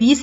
20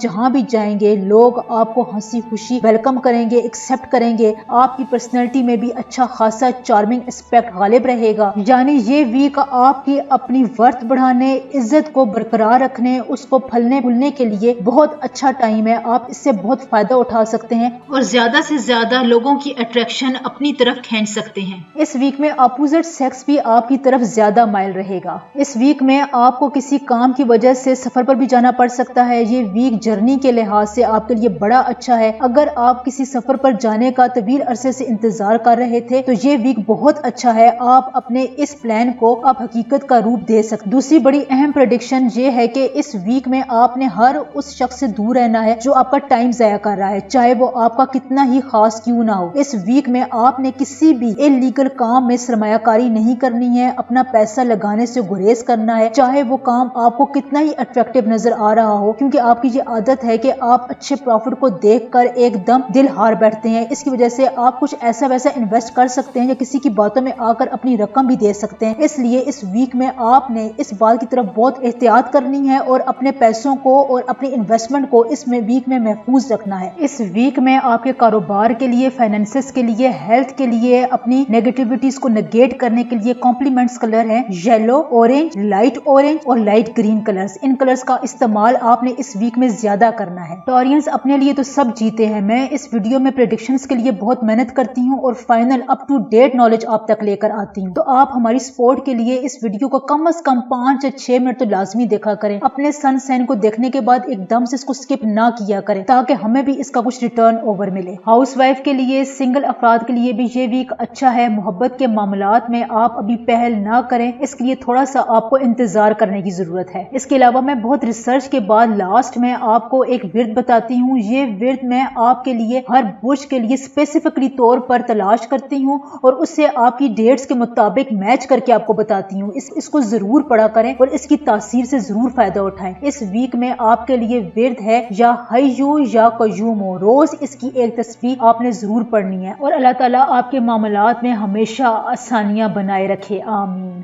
جہاں بھی جائیں گے لوگ آپ کو ہنسی خوشی ویلکم کریں گے, ایکسپٹ کریں گے. آپ کی پرسنالٹی میں بھی اچھا خاصا چارمنگ اسپیکٹ غالب رہے گا. یعنی یہ ویک آپ کی اپنی ورتھ بڑھانے, عزت کو برقرار رکھنے, اس کو پھلنے پھولنے کے لیے بہت اچھا ٹائم ہے. آپ اس سے بہت فائدہ اٹھا سکتے ہیں اور زیادہ سے زیادہ لوگوں کی اٹریکشن اپنی طرف کھینچ سکتے ہیں. اس ویک میں اپوزٹ سیکس بھی آپ کی طرف زیادہ مائل رہے گا. اس ویک میں آپ کو کسی کام کی وجہ سے سفر پر بھی جانا پڑ سکتا ہے. یہ ویک جرنی کے لحاظ سے آپ کے لیے بڑا اچھا ہے. اگر آپ کسی سفر پر جانے کا طویل عرصے سے انتظار کر رہے تھے تو یہ ویک بہت اچھا ہے. آپ اپنے اس پلان کو آپ حقیقت کا روپ دے سکتے. دوسری بڑی اہم پریڈکشن یہ ہے کہ اس ویک میں آپ نے ہر اس شخص سے دور رہنا ہے جو آپ کا ٹائم ضائع کر رہا ہے, چاہے وہ آپ کا کتنا ہی خاص کیوں نہ ہو. اس ویک میں آپ نے کسی بھی انلیگل کام میں سرمایہ کاری نہیں کرنی ہے. اپنا پیسہ لگانے سے گریز کرنا ہے, چاہے وہ کام آپ کو کتنا ہی اٹریکٹیو نظر آ رہا ہو, کیونکہ آپ کی یہ عادت ہے کہ آپ اچھے پروفٹ کو دیکھ کر ایک دم دل ہار بیٹھتے ہیں. اس کی وجہ سے آپ کچھ ایسا ویسا انویسٹ کر سکتے ہیں یا کسی کی باتوں میں آ کر اپنی رقم بھی دے سکتے ہیں. اس لیے اس ویک میں آپ نے اس بات کی طرف بہت احتیاط کرنی ہے اور اپنے پیسوں کو اور اپنی انویسٹمنٹ کو اس میں ویک میں محفوظ رکھنا ہے. اس ویک میں آپ کے کاروبار کے لیے, فائنینسز کے لیے, ہیلتھ کے لیے, اپنی نیگیٹیوٹیز کو نگیٹ کرنے کے لیے کمپلیمنٹس کلر ہیں یلو, اورنج, لائٹ اورنج اور لائٹ گرین کلرز. ان کلرز کا استعمال آپ نے اس ویک میں زیادہ کرنا ہے. ٹورینز اپنے لیے تو سب جیتے ہیں. میں اس ویڈیو میں پریڈکشنز کے لیے بہت محنت کرتی ہوں اور final up to date knowledge آپ تک لے کر آتی ہوں. تو آپ ہماری سپورٹ کے لیے اس ویڈیو کو کم از کم 5 یا 6 منٹ تو لازمی دیکھا کریں. اپنے سن سائن کو دیکھنے کے بعد ایک دم سے اس کو سکپ نہ کیا کریں تاکہ ہمیں بھی اس کا کچھ ریٹرن اوور ملے. ہاؤس وائف کے لیے, سنگل افراد کے لیے بھی یہ ویک اچھا ہے. محبت کے معاملات میں آپ ابھی پہل نہ کریں, اس کے لیے تھوڑا سا آپ کو انتظار کرنے کی ضرورت ہے. اس کے علاوہ میں بہت ریسرچ کے بعد لاسٹ میں آپ کو ایک ورد بتاتی ہوں. یہ ورد میں آپ کے لیے ہر برج کے لیے اسپیسیفکلی طور پر تلاش کرتی ہوں اور اس سے آپ کی ڈیٹس کے مطابق میچ کر کے آپ کو بتاتی ہوں. اس کو ضرور پڑھا کریں اور اس کی تاثیر سے ضرور فائدہ اٹھائیں. اس ویک میں آپ کے لیے ورد ہے یا حیو یا قیوم. روز اس کی ایک تسبیح آپ نے ضرور پڑھنی ہے اور اللہ تعالیٰ آپ کے معاملات میں ہمیشہ آسانیاں بنائے رکھے. آمین.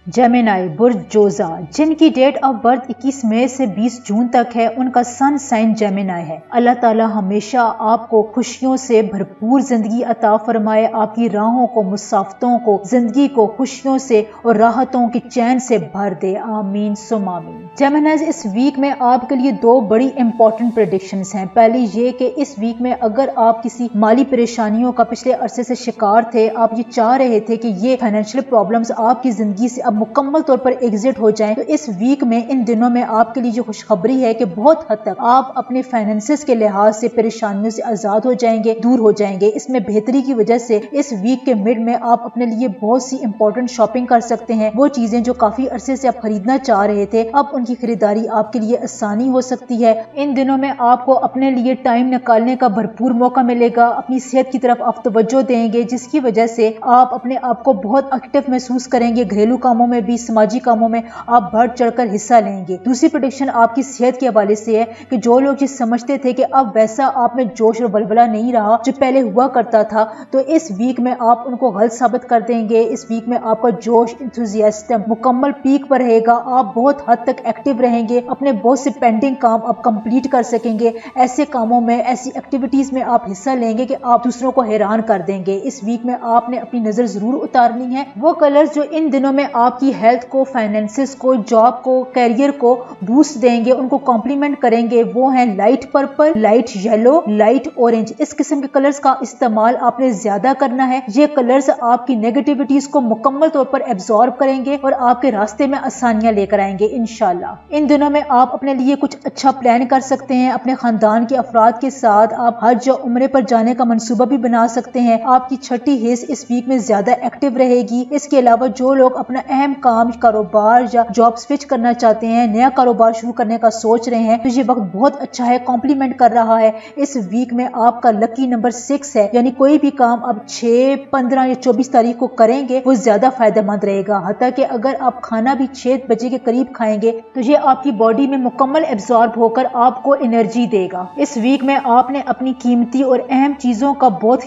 جیمینائی برج جوزا جن کی ڈیٹ آف برتھ 21 مئی سے 20 جون تک ہے, ان کا سن سائن جیمینائی ہے. اللہ تعالی ہمیشہ آپ کو خوشیوں سے بھرپور زندگی عطا فرمائے. آپ کی راہوں کو, مسافتوں کو, زندگی کو خوشیوں سے اور راحتوں کی چین سے بھر دے. آمین ثم آمین. جیمینائز اس ویک میں آپ کے لیے 2 بڑی امپورٹنٹ پریڈکشنز ہیں. پہلی یہ کہ اس ویک میں اگر آپ کسی مالی پریشانیوں کا پچھلے عرصے سے شکار تھے, آپ یہ چاہ رہے تھے کہ یہ فائنینشیل پرابلمز آپ کی زندگی سے اب مکمل طور پر ایگزٹ ہو جائیں, تو اس ویک میں, ان دنوں میں آپ کے لیے جو خوشخبری ہے کہ بہت حد تک آپ اپنے فائنینسز کے لحاظ سے پریشانیوں سے آزاد ہو جائیں گے, دور ہو جائیں گے. اس میں بہتری کی وجہ سے اس ویک کے مڈ میں آپ اپنے لیے بہت سی امپورٹنٹ شاپنگ کر سکتے ہیں. وہ چیزیں جو کافی عرصے سے آپ خریدنا چاہ رہے تھے, اب ان کی خریداری آپ کے لیے آسانی ہو سکتی ہے. ان دنوں میں آپ کو اپنے لیے ٹائم نکالنے کا بھرپور موقع ملے گا. اپنی صحت کی طرف آپ توجہ دیں گے, جس کی وجہ سے آپ اپنے آپ کو بہت ایکٹیو محسوس کریں گے. گھریلو کاموں میں بھی, سماجی کاموں میں آپ بڑھ چڑھ کر حصہ لیں گے. دوسری پریڈکشن آپ کی صحت کے حوالے سے ہے کہ جو لوگ یہ سمجھتے تھے کہ اب ویسا آپ میں جوش اور ولولہ نہیں رہا جو پہلے ہوا کرتا تھا, تو اس ویک میں آپ ان کو غلط ثابت کر دیں گے. اس ویک میں آپ کا جوش, انتھوزیاسٹم مکمل پیک پر رہے گا. آپ بہت حد تک ایکٹیو رہیں گے. اپنے بہت سے پینڈنگ کام آپ کمپلیٹ کر سکیں گے. ایسے کاموں میں, ایسی ایکٹیویٹیز میں آپ حصہ لیں گے کہ آپ دوسروں کو حیران کر دیں گے. اس ویک میں آپ نے اپنی نظر ضرور اتارنی ہے. وہ کلرز جو ان دنوں میں آپ کی ہیلتھ کو, فائنینسز کو, جاب کو, کیریئر کو بوسٹ دیں گے, ان کو کمپلیمنٹ کریں گے, وہ ہیں light purple, light yellow, light orange. اس قسم کے کلرز کا استعمال آپ نے زیادہ کرنا ہے. یہ کلرز آپ کی نیگیٹیوٹیز کو مکمل طور پر ایبزارب کریں گے اور آپ کے راستے میں آسانیاں لے کر آئیں گے انشاءاللہ. ان دنوں میں آپ اپنے لیے کچھ اچھا پلان کر سکتے ہیں. اپنے خاندان کے افراد کے ساتھ آپ حج یا عمرے پر جانے کا منصوبہ بھی بنا سکتے ہیں. آپ کی چھٹی حص اس ویک میں زیادہ ایکٹیو رہے گی. اس کے علاوہ جو لوگ اپنا اہم کام, کاروبار یا جاب سوئچ کرنا چاہتے ہیں, نیا کاروبار شروع کرنے کا سوچ رہے ہیں, تو یہ وقت بہت اچھا ہے, کمپلیمنٹ کر رہا ہے. اس ویک میں آپ کا لکی نمبر 6 ہے, یعنی کوئی بھی کام آپ 6, 15 یا 24 تاریخ کو کریں گے وہ زیادہ فائدہ مند رہے گا. حتیٰ کہ اگر آپ کھانا بھی 6 بجے کے قریب کھائیں گے تو یہ آپ کی باڈی میں مکمل ایبزارب ہو کر آپ کو انرجی دے گا. اس ویک میں آپ نے اپنی قیمتی اور اہم چیزوں کا بہت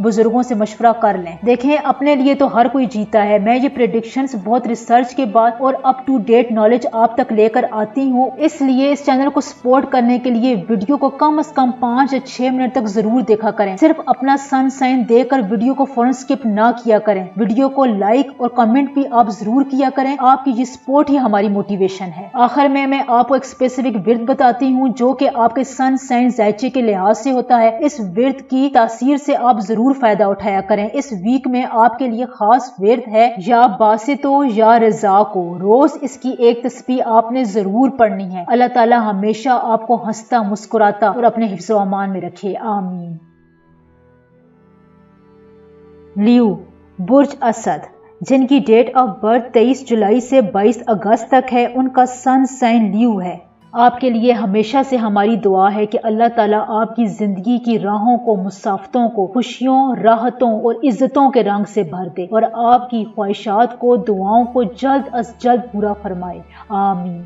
بزرگوں سے مشورہ کر لیں۔ دیکھیں اپنے لیے تو ہر کوئی جیتا ہے۔ میں یہ پریڈکشنز بہت ریسرچ کے بعد اور اپ ٹو ڈیٹ نالج آپ تک لے کر آتی ہوں، اس لیے اس چینل کو سپورٹ کرنے کے لیے ویڈیو کو کم از کم 5 یا 6 منٹ تک ضرور دیکھا کریں۔ صرف اپنا سن سائن دے کر ویڈیو کو فوراً سکپ نہ کیا کریں۔ ویڈیو کو لائک اور کمنٹ بھی آپ ضرور کیا کریں، آپ کی یہ سپورٹ ہی ہماری موٹیویشن ہے۔ آخر میں آپ کو ایک اسپیسیفک ورد بتاتی ہوں جو کہ آپ کے سن سائن ذائچے کے لحاظ سے ہوتا ہے۔ اس ورد کی تاثیر سے آپ ضرور فائدہ اٹھایا کریں۔ اس ویک میں آپ کے لیے خاص ورد ہے یا باسطو یا رضا کو، روز اس کی ایک تسبیح آپ نے ضرور پڑھنی ہے۔ اللہ تعالی ہمیشہ آپ کو ہنستا مسکراتا اور اپنے حفظ و امان میں رکھے، آمین۔ لیو، برج اسد، جن کی ڈیٹ آف برتھ 23 جولائی سے 22 اگست تک ہے، ان کا سن سائن لیو ہے۔ آپ کے لیے ہمیشہ سے ہماری دعا ہے کہ اللہ تعالیٰ آپ کی زندگی کی راہوں کو، مسافتوں کو خوشیوں، راحتوں اور عزتوں کے رنگ سے بھر دے اور آپ کی خواہشات کو، دعاؤں کو جلد از جلد پورا فرمائے، آمین۔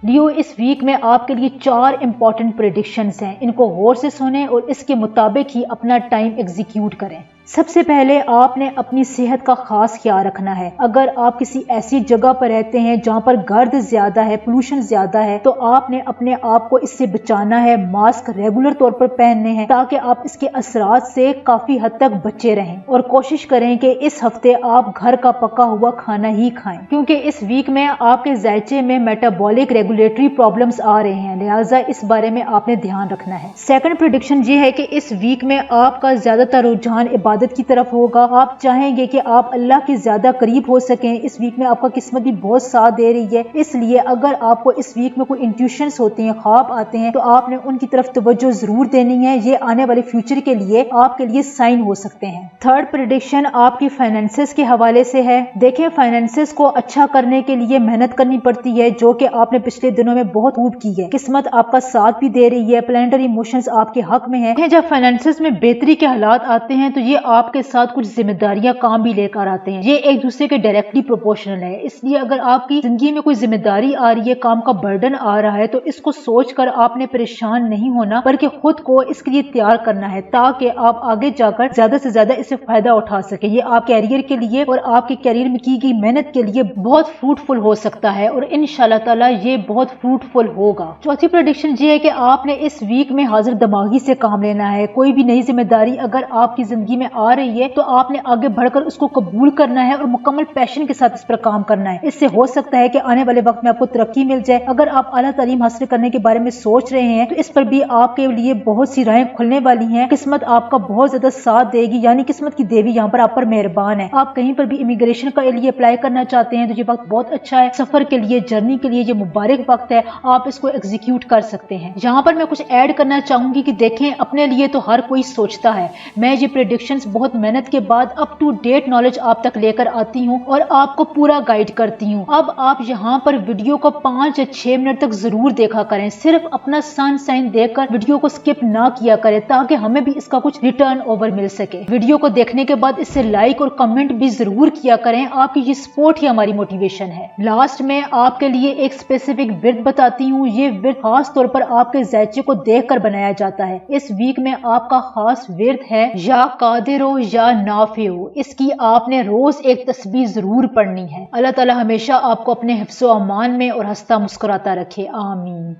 لیو، اس ویک میں آپ کے لیے 4 امپورٹنٹ پریڈکشنز ہیں، ان کو غور سے سنیں اور اس کے مطابق ہی اپنا ٹائم ایگزیکیوٹ کریں۔ سب سے پہلے آپ نے اپنی صحت کا خاص خیال رکھنا ہے۔ اگر آپ کسی ایسی جگہ پر رہتے ہیں جہاں پر گرد زیادہ ہے، پولوشن زیادہ ہے، تو آپ نے اپنے آپ کو اس سے بچانا ہے۔ ماسک ریگولر طور پر پہننے ہیں تاکہ آپ اس کے اثرات سے کافی حد تک بچے رہیں، اور کوشش کریں کہ اس ہفتے آپ گھر کا پکا ہوا کھانا ہی کھائیں، کیونکہ اس ویک میں آپ کے ذائچے میں میٹابولک ریگولیٹری پرابلمز آ رہے ہیں، لہٰذا اس بارے میں آپ نے دھیان رکھنا ہے۔ سیکنڈ پریڈکشن یہ ہے کہ اس ویک میں آپ کا زیادہ تر رجحان عبادت کی طرف ہوگا۔ آپ چاہیں گے کہ آپ اللہ کے زیادہ قریب ہو سکیں۔ اس ویک میں آپ کا قسمت بھی بہت ساتھ دے رہی ہے، اس لیے اگر آپ کو اس ویک میں کوئی انٹیوشنز ہوتے ہیں، خواب آتے ہیں، تو آپ نے ان کی طرف توجہ ضرور دینی ہے۔ یہ آنے والے فیوچر کے لیے آپ کے لیے سائن ہو سکتے ہیں۔ تھرڈ پریڈکشن آپ کی فائنینسز کے حوالے سے ہے۔ دیکھیں فائنینسز کو اچھا کرنے کے لیے محنت کرنی پڑتی ہے، جو کہ آپ نے پچھلے دنوں میں بہت خوب کی ہے۔ قسمت آپ کا ساتھ بھی دے رہی ہے، پلانٹری موشنز آپ کے حق میں ہیں۔ جب فائنینسز میں بہتری کے حالات آتے ہیں تو یہ آپ کے ساتھ کچھ ذمہ داریاں کام بھی لے کر آتے ہیں، یہ ایک دوسرے کے ڈائریکٹلی پروپورشنل ہے۔ اس لیے اگر آپ کی زندگی میں کوئی ذمہ داری آ رہی ہے، کام کا برڈن آ رہا ہے، تو اس کو سوچ کر آپ نے پریشان نہیں ہونا، بلکہ خود کو اس کے لیے تیار کرنا ہے تاکہ آپ آگے جا کر زیادہ سے زیادہ اس سے فائدہ اٹھا سکیں۔ یہ آپ کیریئر کے لیے اور آپ کے کیریئر میں کی گئی محنت کے لیے بہت فروٹفل ہو سکتا ہے، اور انشاءاللہ تعالی یہ بہت فروٹفل ہوگا۔ چوتھی پریڈکشن یہ ہے کہ آپ نے اس ویک میں حاضر دماغی سے کام لینا ہے۔ کوئی بھی نئی ذمہ داری اگر آپ کی زندگی میں آ رہی ہے تو آپ نے آگے بڑھ کر اس کو قبول کرنا ہے اور مکمل پیشن کے ساتھ اس پر کام کرنا ہے۔ اس سے ہو سکتا ہے کہ آنے والے وقت میں آپ کو ترقی مل جائے۔ اگر آپ اعلیٰ تعلیم حاصل کرنے کے بارے میں سوچ رہے ہیں تو اس پر بھی آپ کے لیے بہت سی راہیں کھلنے والی ہیں۔ قسمت آپ کا بہت زیادہ ساتھ دے گی، یعنی قسمت کی دیوی یہاں پر آپ پر مہربان ہے۔ آپ کہیں پر بھی امیگریشن کے لیے اپلائی کرنا چاہتے ہیں تو یہ وقت بہت اچھا ہے۔ سفر کے لیے، جرنی کے لیے یہ مبارک وقت ہے، آپ اس کو ایگزیکیوٹ کر سکتے ہیں۔ یہاں پر میں کچھ ایڈ کرنا چاہوں گی کہ دیکھیں اپنے لیے تو ہر کوئی سوچتا ہے، میں یہ پریڈکشنز بہت محنت کے بعد اپ ٹو ڈیٹ نالج آپ تک لے کر آتی ہوں اور آپ کو پورا گائیڈ کرتی ہوں۔ اب آپ یہاں پر ویڈیو کو 5 یا 6 منٹ تک ضرور دیکھا کریں، صرف اپنا سن سائن دیکھ کر ویڈیو کو سکپ نہ کیا کریں تاکہ ہمیں بھی اس کا کچھ ریٹرن اوور مل سکے۔ ویڈیو کو دیکھنے کے بعد اس سے لائک اور کمنٹ بھی ضرور کیا کریں، آپ کی یہ سپورٹ ہی ہماری موٹیویشن ہے۔ لاسٹ میں آپ کے لیے ایک اسپیسیفک ورد بتاتی ہوں، یہ ورد خاص طور پر آپ کے ذائچے کو دیکھ کر بنایا جاتا ہے۔ اس ویک میں آپ کا خاص ورد ہے یا قادر ہو یا نافع ہو، اس کی آپ نے روز ایک تسبیح ضرور پڑھنی ہے۔ اللہ تعالی ہمیشہ آپ کو اپنے حفظ و امان میں اور ہنستا مسکراتا رکھے، آمین۔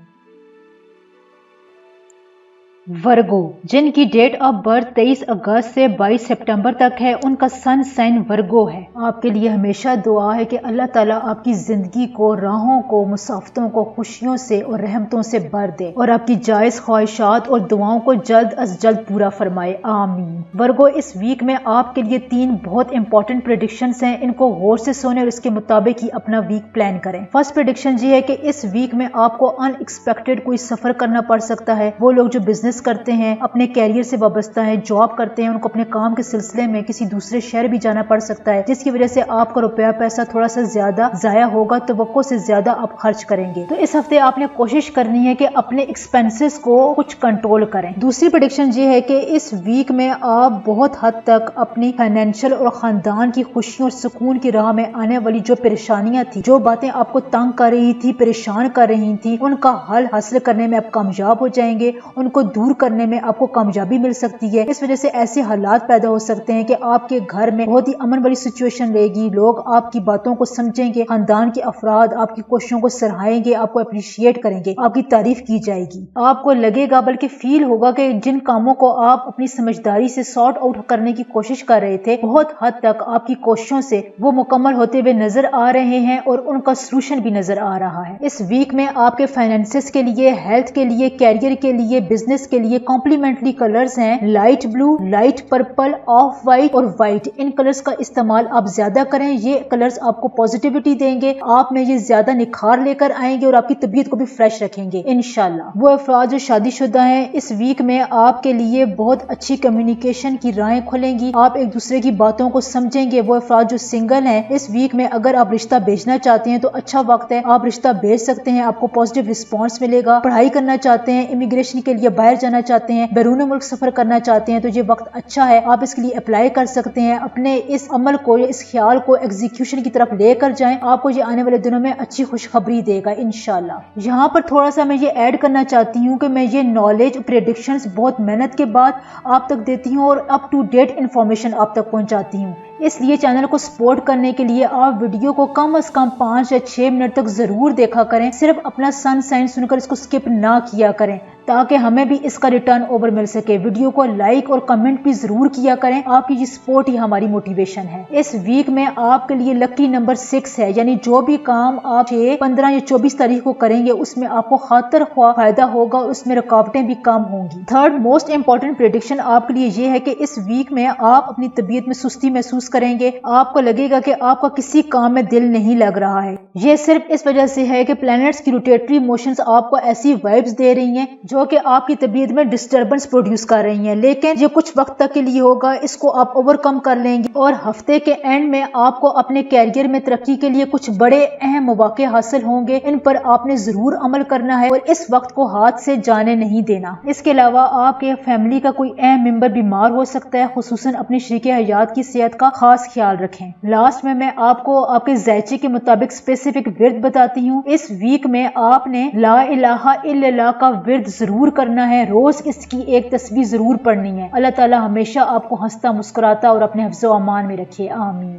ورگو، جن کی ڈیٹ آف برتھ 23 اگست سے 22 سپٹمبر تک ہے، ان کا سن سائن ورگو ہے۔ آپ کے لیے ہمیشہ دعا ہے کہ اللہ تعالیٰ آپ کی زندگی کو، راہوں کو، مسافتوں کو خوشیوں سے اور رحمتوں سے بھر دے اور آپ کی جائز خواہشات اور دعاؤں کو جلد از جلد پورا فرمائے، آمین۔ ورگو، اس ویک میں آپ کے لیے 3 بہت امپورٹنٹ پریڈکشنز ہیں، ان کو غور سے سنیں اور اس کے مطابق ہی اپنا ویک پلان کریں۔ فرسٹ پریڈکشن یہ ہے کہ اس ویک میں آپ کو ان ایکسپیکٹڈ کوئی سفر کرنا پڑ سکتا ہے۔ وہ لوگ جو بزنس بزنس کرتے ہیں، اپنے کیریئر سے وابستہ ہیں، جاب کرتے ہیں، ان کو اپنے کام کے سلسلے میں کسی دوسرے شہر بھی جانا پڑ سکتا ہے، جس کی وجہ سے آپ کا روپیہ پیسہ تھوڑا سا زیادہ ضائع ہوگا، توقع سے زیادہ آپ خرچ کریں گے۔ تو اس ہفتے آپ نے کوشش کرنی ہے کہ اپنے ایکسپینسز کو کچھ کنٹرول کریں۔ دوسری پریڈکشن یہ ہے کہ اس ویک میں آپ بہت حد تک اپنی فائنینشیل اور خاندان کی خوشیوں اور سکون کی راہ میں آنے والی جو پریشانیاں تھی، جو باتیں آپ کو تنگ کر رہی تھی، پریشان کر رہی تھی، ان کا حل حاصل کرنے میں آپ کامیاب ہو جائیں گے، ان کو دور کرنے میں آپ کو کامیابی مل سکتی ہے۔ اس وجہ سے ایسے حالات پیدا ہو سکتے ہیں کہ آپ کے گھر میں بہت ہی امن والی سچویشن رہے گی، لوگ آپ کی باتوں کو سمجھیں گے، خاندان کے افراد آپ کی کوششوں کو سراہیں گے، آپ کو اپریشیٹ کریں گے، آپ کی تعریف کی جائے گی۔ آپ کو لگے گا، بلکہ فیل ہوگا کہ جن کاموں کو آپ اپنی سمجھداری سے سارٹ آؤٹ کرنے کی کوشش کر رہے تھے، بہت حد تک آپ کی کوششوں سے وہ مکمل ہوتے ہوئے نظر آ رہے ہیں اور ان کا سولوشن بھی نظر آ رہا ہے۔ اس ویک میں آپ کے فائنینسز کے لیے، ہیلتھ کے لیے، کیریئر کے لیے، بزنس کے لیے کمپلیمنٹری کلرز ہیں light blue, light purple, off white اور وائٹ۔ ان کلرز کا استعمال آپ زیادہ کریں، یہ کلرز آپ کو پازیٹیوٹی دیں گے، آپ میں یہ زیادہ نکھار لے کر آئیں گے اور آپ کی طبیعت کو بھی فریش رکھیں گے انشاءاللہ۔ وہ افراد جو شادی شدہ ہیں، اس ویک میں آپ کے لیے بہت اچھی کمیونیکیشن کی راہیں کھلیں گی، آپ ایک دوسرے کی باتوں کو سمجھیں گے۔ وہ افراد جو سنگل ہیں، اس ویک میں اگر آپ رشتہ بھیجنا چاہتے ہیں تو اچھا وقت ہے، آپ رشتہ بھیج سکتے ہیں، آپ کو پازیٹیو رسپانس ملے گا۔ پڑھائی کرنا چاہتے ہیں، امیگریشن کے لیے باہر جانا چاہتے ہیں، بیرون ملک سفر کرنا چاہتے ہیں تو یہ وقت اچھا ہے، آپ اس کے لیے اپلائی کر سکتے ہیں۔ اپنے اس عمل کو، اس خیال کو ایگزیکیوشن کی طرف لے کر جائیں، آپ کو یہ آنے والے دنوں میں اچھی خوشخبری دے گا انشاءاللہ۔ یہاں پر تھوڑا سا میں یہ ایڈ کرنا چاہتی ہوں کہ میں یہ نالج پریڈکشنز بہت محنت کے بعد آپ تک دیتی ہوں اور اپ ٹو ڈیٹ انفارمیشن آپ تک پہنچاتی ہوں، اس لیے چینل کو سپورٹ کرنے کے لیے آپ ویڈیو کو کم از کم 5 یا 6 منٹ تک ضرور دیکھا کریں، صرف اپنا سن سائن سن کر اس کو سکپ نہ کیا کریں تاکہ ہمیں بھی اس کا ریٹرن اوور مل سکے۔ ویڈیو کو لائک اور کمنٹ بھی ضرور کیا کریں، آپ کی یہ سپورٹ ہی ہماری موٹیویشن ہے۔ اس ویک میں آپ کے لیے لکی نمبر 6 ہے، یعنی جو بھی کام آپ 6، 15 یا 24 تاریخ کو کریں گے اس میں آپ کو خاطر خواہ فائدہ ہوگا، اس میں رکاوٹیں بھی کم ہوں گی۔ تھرڈ موسٹ امپورٹنٹ پریڈکشن آپ کے لیے یہ ہے کہ اس ویک میں آپ اپنی طبیعت میں سستی محسوس کریں گے، آپ کو لگے گا کہ آپ کا کسی کام میں دل نہیں لگ رہا ہے۔ یہ صرف اس وجہ سے ہے کہ پلینٹس کی روٹیٹری موشنز آپ کو ایسی وائبز دے رہی ہیں جو کہ آپ کی طبیعت میں ڈسٹربنس پروڈیوس کر رہی ہیں، لیکن یہ کچھ وقت تک کے لیے ہوگا، اس کو آپ اوور کم کر لیں گے اور ہفتے کے اینڈ میں آپ کو اپنے کیریئر میں ترقی کے لیے کچھ بڑے اہم مواقع حاصل ہوں گے، ان پر آپ نے ضرور عمل کرنا ہے اور اس وقت کو ہاتھ سے جانے نہیں دینا۔ اس کے علاوہ آپ کے فیملی کا کوئی اہم ممبر بیمار ہو سکتا ہے، خصوصاً اپنے شریک حیات کی صحت کا خاص خیال رکھیں۔ لاسٹ میں آپ کو آپ کے ذائچے کے مطابق اسپیسیفک ورد بتاتی ہوں۔ اس ویک میں آپ نے لا الہ الا اللہ کا ورد ضرور کرنا ہے، روز اس کی ایک تسبیح ضرور پڑھنی ہے۔ اللہ تعالی ہمیشہ آپ کو ہنستا مسکراتا اور اپنے حفظ و امان میں رکھے، آمین۔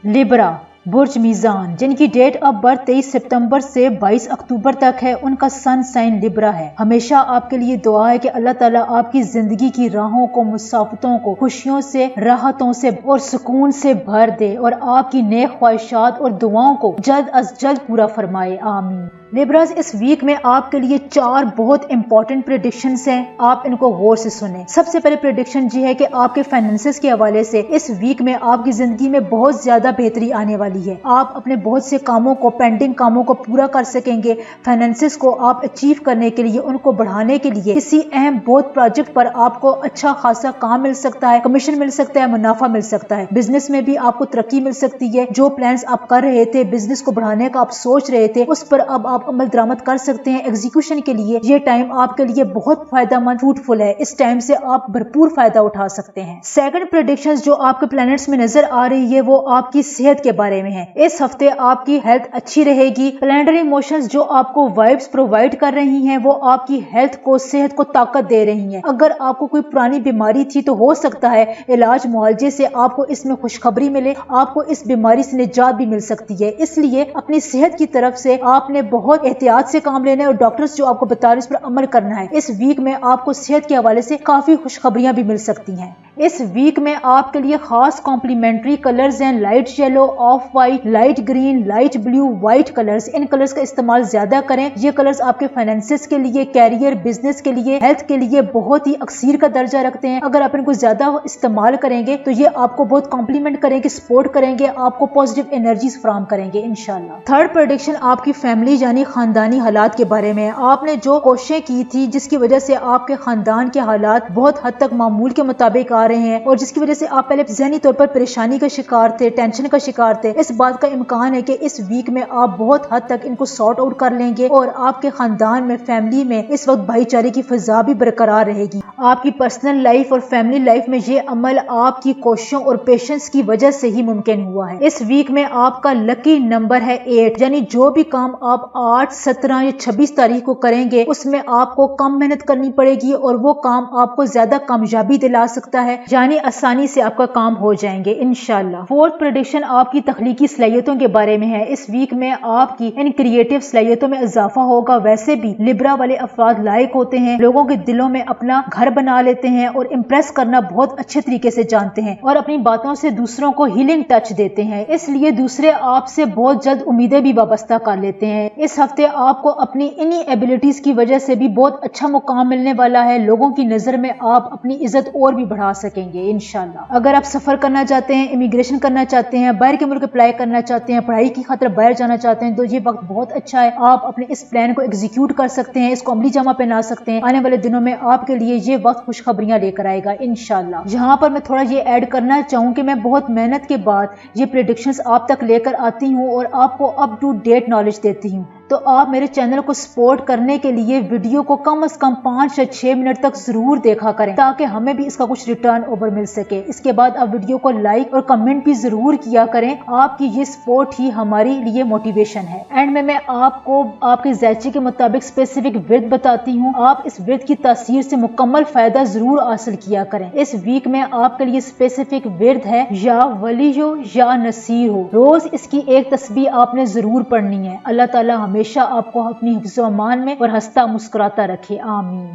لیبرا برج میزان، جن کی ڈیٹ آف برتھ 23 ستمبر سے 22 اکتوبر تک ہے، ان کا سن سائن لیبرا ہے۔ ہمیشہ آپ کے لیے دعا ہے کہ اللہ تعالیٰ آپ کی زندگی کی راہوں کو، مسافتوں کو خوشیوں سے، راحتوں سے اور سکون سے بھر دے اور آپ کی نیک خواہشات اور دعاؤں کو جلد از جلد پورا فرمائے، آمین۔ لیبراز، اس ویک میں آپ کے لیے 4 بہت امپورٹنٹ پریڈکشنز ہیں، آپ ان کو غور سے سنیں۔ سب سے پہلے پریڈکشن یہ ہے کہ آپ کے فائنینسز کے حوالے سے اس ویک میں آپ کی زندگی میں بہت زیادہ بہتری آنے والی ہے، آپ اپنے بہت سے کاموں کو، پینڈنگ کاموں کو پورا کر سکیں گے۔ فائنینسز کو آپ اچیو کرنے کے لیے، ان کو بڑھانے کے لیے کسی اہم بہت پروجیکٹ پر آپ کو اچھا خاصا کام مل سکتا ہے، کمیشن مل سکتا ہے، منافع مل سکتا ہے۔ بزنس میں بھی آپ کو ترقی مل سکتی ہے، جو پلانز آپ کر رہے تھے، بزنس کو بڑھانے کا آپ سوچ رہے تھے، اس پر اب آپ عمل درآمد کر سکتے ہیں۔ ایگزیکیوشن کے لیے یہ ٹائم آپ کے لیے بہت فائدہ مند، فروٹفل ہے، اس ٹائم سے آپ بھرپور فائدہ اٹھا سکتے ہیں۔ سیکنڈ پریڈکشن جو آپ کے پلانٹس میں نظر آ رہی ہے وہ آپ کی صحت کے بارے میں ہے۔ اس ہفتے آپ کی ہیلتھ اچھی رہے گی۔ پلانٹری موشنز جو آپ کو وائبس پرووائڈ کر رہی ہیں وہ آپ کی ہیلتھ کو، صحت کو طاقت دے رہی ہیں۔ اگر آپ کو کوئی پرانی بیماری تھی تو ہو سکتا ہے علاج معالجے سے آپ کو اس میں خوشخبری ملے، آپ کو اس بیماری سے نجات بھی مل سکتی ہے۔ اس لیے اپنی صحت کی طرف سے آپ نے بہت احتیاط سے کام لینا ہے اور ڈاکٹرز جو آپ کو بتا رہے ہیں اس پر عمل کرنا ہے۔ اس ویک میں آپ کو صحت کے حوالے سے کافی خوشخبریاں بھی مل سکتی ہیں۔ اس ویک میں آپ کے لیے خاص کمپلیمنٹری کلرز ہیں light yellow, of white, light green, light blue, white colours. ان کلرز کا استعمال زیادہ کریں. یہ کلرز آپ کے فائنینسز کے لیے، کیریئر، بزنس کے لیے، ہیلتھ کے لیے بہت ہی اکثیر کا درجہ رکھتے ہیں. اگر آپ ان کو زیادہ استعمال کریں گے تو یہ آپ کو بہت کمپلیمنٹ کریں گے، سپورٹ کریں گے، آپ کو پازیٹیو انرجیز فراہم کریں گے انشاءاللہ. تھرڈ پریڈکشن آپ کی فیملی یعنی خاندانی حالات کے بارے میں ہے. آپ نے جو کوششیں کی تھی جس کی وجہ سے آپ کے خاندان کے حالات بہت حد تک معمول کے مطابق آ رہے ہیں اور جس کی وجہ سے آپ پہلے ذہنی طور پر پریشانی کا شکار تھے، ٹینشن کا شکار تھے، اس بات کا امکان ہے کہ اس ویک میں آپ بہت حد تک ان کو سارٹ آؤٹ کر لیں گے اور آپ کے خاندان میں، فیملی میں اس وقت بھائی چارے کی فضا بھی برقرار رہے گی. آپ کی پرسنل لائف اور فیملی لائف میں یہ عمل آپ کی کوششوں اور پیشنس کی وجہ سے ہی ممکن ہوا ہے. اس ویک میں آپ کا لکی نمبر ہے 8، یعنی جو بھی کام آپ 8، 17 یا 26 تاریخ کو کریں گے اس میں آپ کو کم محنت کرنی پڑے گی اور وہ کام آپ کو زیادہ کامیابی دلا سکتا ہے، یعنی آسانی سے آپ کا کام ہو جائیں گے انشاءاللہ. فورتھ پریڈکشن آپ کی تخلیقی صلاحیتوں کے بارے میں ہے. اس ویک میں آپ کی ان کریٹو صلاحیتوں میں اضافہ ہوگا. ویسے بھی لبرا والے افراد لائق ہوتے ہیں، لوگوں کے دلوں میں اپنا گھر بنا لیتے ہیں اور امپریس کرنا بہت اچھے طریقے سے جانتے ہیں اور اپنی باتوں سے دوسروں کو ہیلنگ ٹچ دیتے ہیں. اس لیے دوسرے آپ سے بہت جلد امیدیں بھی وابستہ کر لیتے ہیں. اس ہفتے آپ کو اپنی انہی ایبلٹیز کی وجہ سے بھی بہت اچھا مقام ملنے والا ہے. لوگوں کی نظر میں آپ اپنی عزت اور بھی بڑھا سکیں گے انشاءاللہ. اگر آپ سفر کرنا چاہتے ہیں، امیگریشن کرنا چاہتے ہیں، باہر کے ملک اپلائی کرنا چاہتے ہیں، پڑھائی کی خاطر باہر جانا چاہتے ہیں تو یہ وقت بہت اچھا ہے. آپ اپنے اس پلان کو ایگزیکیوٹ کر سکتے ہیں، اس کو عملی جامہ پہنا سکتے ہیں. آنے والے دنوں میں آپ کے لیے یہ وقت خوشخبریاں لے کر آئے گا انشاءاللہ. یہاں پر میں تھوڑا یہ ایڈ کرنا چاہوں کہ میں بہت محنت کے بعد یہ پریڈکشنز آپ تک لے کر آتی ہوں اور آپ کو اپ ٹو ڈیٹ نالج دیتی ہوں. تو آپ میرے چینل کو سپورٹ کرنے کے لیے ویڈیو کو کم از کم 5 یا 6 منٹ تک ضرور دیکھا کریں تاکہ ہمیں بھی اس کا کچھ ریٹرن اوور مل سکے. اس کے بعد آپ ویڈیو کو لائک اور کمنٹ بھی ضرور کیا کریں. آپ کی یہ سپورٹ ہی ہماری لیے موٹیویشن ہے. اینڈ میں آپ کو آپ کے ذائچے کے مطابق اسپیسیفک ورد بتاتی ہوں. آپ اس ورد کی تاثیر سے مکمل فائدہ ضرور حاصل کیا کریں. اس ویک میں آپ کے لیے اسپیسیفک ورد ہے یا ولی ہو یا نصیر ہو. روز اس کی ایک تسبیح آپ نے ضرور پڑھنی ہے. اللہ تعالی ہمیشہ آپ کو اپنی حفظ و امان میں اور ہنستا مسکراتا رکھے. آمین.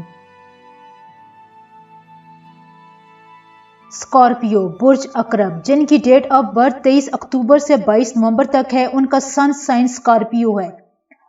اسکارپیو برج عقرب جن کی ڈیٹ آف برتھ 23 اکتوبر سے 22 نومبر تک ہے، ان کا سن سائن اسکارپیو ہے.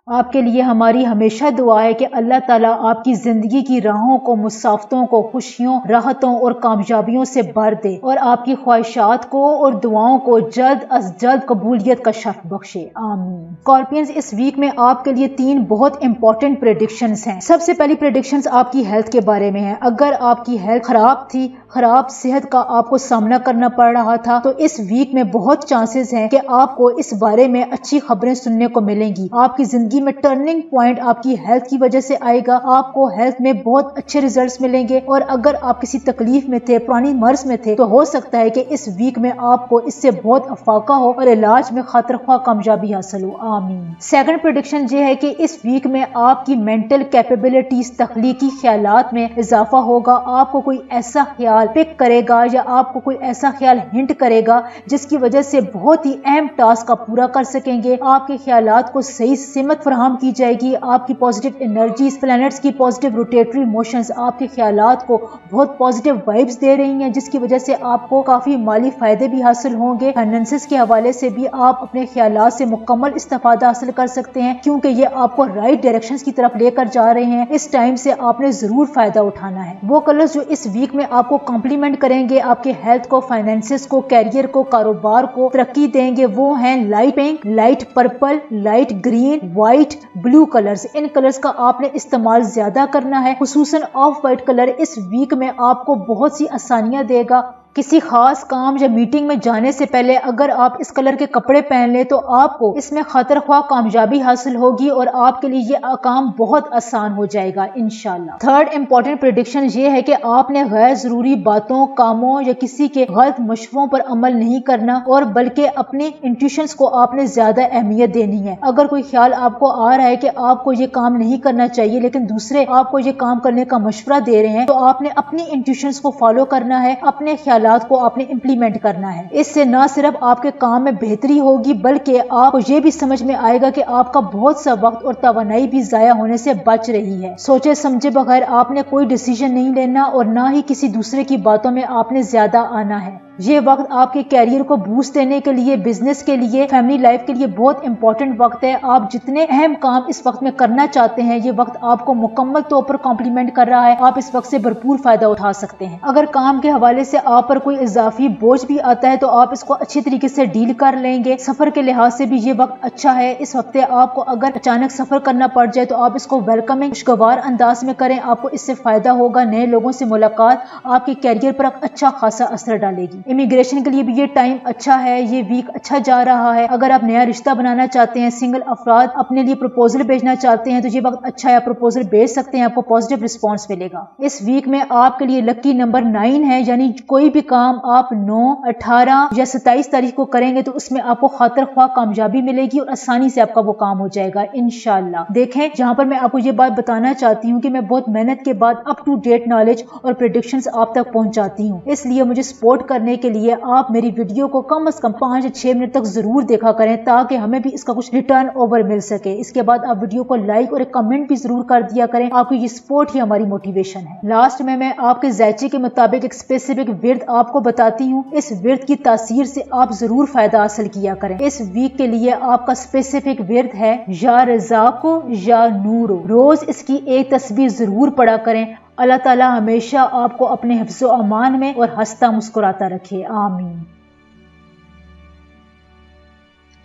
آپ کے لیے ہماری ہمیشہ دعا ہے کہ اللہ تعالیٰ آپ کی زندگی کی راہوں کو، مسافتوں کو، خوشیوں، راحتوں اور کامیابیوں سے بھر دے اور آپ کی خواہشات کو اور دعاؤں کو جلد از جلد قبولیت کا شرف بخشے. آمین. اسکارپینز، اس ویک میں آپ کے لیے 3 بہت امپورٹنٹ پریڈکشنز ہیں. سب سے پہلی پریڈکشنز آپ کی ہیلتھ کے بارے میں ہے. اگر آپ کی ہیلتھ خراب تھی، خراب صحت کا آپ کو سامنا کرنا پڑ رہا تھا، تو اس ویک میں بہت چانسز ہیں کہ آپ کو اس بارے میں اچھی خبریں سننے کو ملیں گی. آپ کی زندگی میں ٹرننگ پوائنٹ آپ کی ہیلتھ کی وجہ سے آئے گا. آپ کو ہیلتھ میں بہت اچھے ریزلٹس ملیں گے اور اگر آپ کسی تکلیف میں تھے، پرانی مرض میں تھے، تو ہو سکتا ہے کہ اس ویک میں آپ کو اس سے بہت افاقہ ہو اور علاج میں خاطر خواہ کامیابی حاصل ہو. آمین. سیکنڈ پریڈکشن یہ ہے کہ اس ویک میں آپ کی مینٹل کیپیبلٹیز، تخلیقی خیالات میں اضافہ ہوگا. آپ کو کوئی ایسا خیال پک کرے گا یا آپ کو کوئی ایسا خیال ہنٹ کرے گا جس کی وجہ سے بہت ہی اہم ٹاسک کا پورا کر سکیں گے. آپ کے خیالات کو صحیح سمت فراہم کی جائے گی. آپ کی پازیٹیو انرجیز، پلانٹس کی پازیٹیو روٹیٹری موشنز آپ کے خیالات کو بہت پازیٹیو وائبز دے رہی ہیں جس کی وجہ سے آپ کو کافی مالی فائدے بھی حاصل ہوں گے. فائنینسز کے حوالے سے بھی آپ اپنے خیالات سے مکمل استفادہ حاصل کر سکتے ہیں کیونکہ یہ آپ کو رائٹ ڈائریکشنز کی طرف لے کر جا رہے ہیں. اس ٹائم سے آپ نے ضرور فائدہ اٹھانا ہے. وہ کلرز جو اس ویک میں آپ کو کمپلیمنٹ کریں گے، آپ کے ہیلتھ کو، فائنینسز کو، کیریئر کو، کاروبار کو ترقی دیں گے، وہ ہیں light pink, light purple, light green, white, blue colours. ان کلرز کا آپ نے استعمال زیادہ کرنا ہے. خصوصاً آف وائٹ کلر اس ویک میں آپ کو بہت سی آسانیاں دے گا. کسی خاص کام یا میٹنگ میں جانے سے پہلے اگر آپ اس کلر کے کپڑے پہن لیں تو آپ کو اس میں خاطر خواہ کامیابی حاصل ہوگی اور آپ کے لیے یہ کام بہت آسان ہو جائے گا انشاءاللہ. تھرڈ امپورٹنٹ پریڈکشن یہ ہے کہ آپ نے غیر ضروری باتوں، کاموں یا کسی کے غلط مشوروں پر عمل نہیں کرنا اور بلکہ اپنی انٹیوشنز کو آپ نے زیادہ اہمیت دینی ہے. اگر کوئی خیال آپ کو آ رہا ہے کہ آپ کو یہ کام نہیں کرنا چاہیے لیکن دوسرے آپ کو یہ کام کرنے کا مشورہ دے رہے ہیں تو آپ نے اپنی انٹیوشنز کو فالو کرنا ہے، اپنے خیال خیالات کو آپ نے امپلیمنٹ کرنا ہے۔ اس سے نہ صرف آپ کے کام میں بہتری ہوگی بلکہ آپ کو یہ بھی سمجھ میں آئے گا کہ آپ کا بہت سا وقت اور توانائی بھی ضائع ہونے سے بچ رہی ہے۔ سوچے سمجھے بغیر آپ نے کوئی ڈیسیژن نہیں لینا اور نہ ہی کسی دوسرے کی باتوں میں آپ نے زیادہ آنا ہے۔ یہ وقت آپ کے کیریئر کو بوسٹ دینے کے لیے، بزنس کے لیے، فیملی لائف کے لیے بہت امپورٹنٹ وقت ہے۔ آپ جتنے اہم کام اس وقت میں کرنا چاہتے ہیں، یہ وقت آپ کو مکمل طور پر کمپلیمنٹ کر رہا ہے۔ آپ اس وقت سے بھرپور فائدہ اٹھا سکتے ہیں۔ اگر کام کے حوالے سے آپ پر کوئی اضافی بوجھ بھی آتا ہے تو آپ اس کو اچھی طریقے سے ڈیل کر لیں گے۔ سفر کے لحاظ سے بھی یہ وقت اچھا ہے۔ اس وقت آپ کو اگر اچانک سفر کرنا پڑ جائے تو آپ اس کو ویلکمنگ، خوشگوار انداز میں کریں۔ آپ کو اس سے فائدہ ہوگا، نئے لوگوں سے ملاقات آپ کے کیریئر پر اچھا خاصا اثر ڈالے گی۔ امیگریشن کے لیے بھی یہ ٹائم اچھا ہے، یہ ویک اچھا جا رہا ہے۔ اگر آپ نیا رشتہ بنانا چاہتے ہیں، سنگل افراد اپنے لیے پروپوزل بھیجنا چاہتے ہیں تو یہ وقت اچھا ہے، آپ پروپوزل بھیج سکتے ہیں، آپ کو پازیٹیو رسپانس ملے گا۔ اس ویک میں آپ کے لیے لکی نمبر 9 ہے، یعنی کوئی بھی کام آپ 9، 18 یا 27 تاریخ کو کریں گے تو اس میں آپ کو خاطر خواہ کامیابی ملے گی اور آسانی سے آپ کا وہ کام ہو جائے گا انشاءاللہ۔ دیکھیں، جہاں پر میں آپ کو یہ بات بتانا چاہتی ہوں کہ میں بہت محنت کے بعد اپ ٹو ڈیٹ نالج اور پریڈکشنز آپ تک پہنچاتی ہوں، اس لیے مجھے سپورٹ کرنے کے لیے آپ میری ویڈیو کو کم از کم 5 یا 6 منٹ تک ضرور دیکھا کریں تاکہ ہمیں بھی اس کا کچھ ریٹرن اوور مل سکے۔ اس کے بعد آپ ویڈیو کو لائک اور ایک کمنٹ بھی ضرور کر دیا کریں، آپ کی یہ سپورٹ ہی ہماری موٹیویشن ہے۔ لاسٹ میں آپ کے ذائچے کے مطابق ایک اسپیسیفک ورد آپ کو بتاتی ہوں، اس ورد کی تاثیر سے آپ ضرور فائدہ حاصل کیا کریں۔ اس ویک کے لیے آپ کا اسپیسیفک ورد ہے یا رزاقو یا نورو۔ روز اس کی ایک تسبیح ضرور پڑھا کریں۔ اللہ تعالی ہمیشہ آپ کو اپنے حفظ و امان میں اور ہنستا مسکراتا رکھے، آمین۔